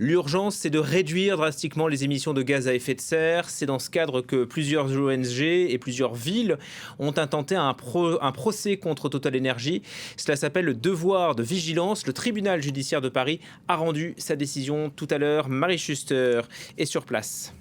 L'urgence, c'est de réduire drastiquement les émissions de gaz à effet de serre. C'est dans ce cadre que plusieurs ONG et plusieurs villes ont intenté un procès contre Total Energy. Cela s'appelle le devoir de vigilance. Le tribunal judiciaire de Paris a rendu sa décision tout à l'heure. Marie Schuster est sur place.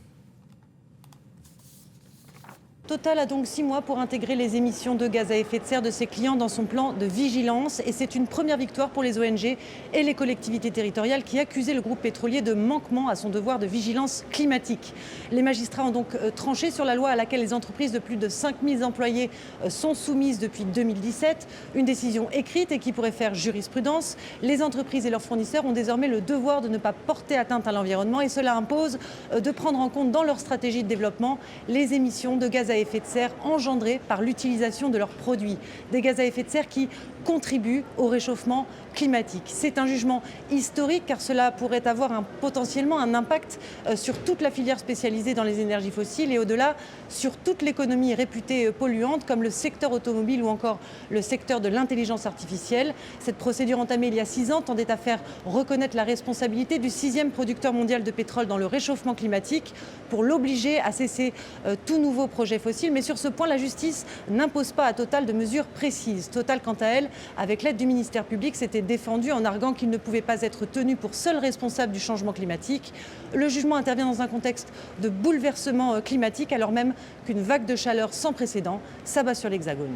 Total a donc 6 mois pour intégrer les émissions de gaz à effet de serre de ses clients dans son plan de vigilance. Et c'est une première victoire pour les ONG et les collectivités territoriales qui accusaient le groupe pétrolier de manquement à son devoir de vigilance climatique. Les magistrats ont donc tranché sur la loi à laquelle les entreprises de plus de 5000 employés sont soumises depuis 2017. Une décision écrite et qui pourrait faire jurisprudence. Les entreprises et leurs fournisseurs ont désormais le devoir de ne pas porter atteinte à l'environnement et cela impose de prendre en compte dans leur stratégie de développement les émissions de gaz à effet de serre engendrés par l'utilisation de leurs produits. Des gaz à effet de serre qui contribuent au réchauffement climatique. C'est un jugement historique car cela pourrait avoir potentiellement un impact sur toute la filière spécialisée dans les énergies fossiles et au-delà sur toute l'économie réputée polluante comme le secteur automobile ou encore le secteur de l'intelligence artificielle. Cette procédure entamée il y a 6 ans tendait à faire reconnaître la responsabilité du 6e producteur mondial de pétrole dans le réchauffement climatique pour l'obliger à cesser tout nouveau projet fossile. Mais sur ce point, la justice n'impose pas à Total de mesures précises. Total, quant à elle, avec l'aide du ministère public, s'était défendu en arguant qu'il ne pouvait pas être tenu pour seul responsable du changement climatique. Le jugement intervient dans un contexte de bouleversement climatique alors même qu'une vague de chaleur sans précédent s'abat sur l'Hexagone.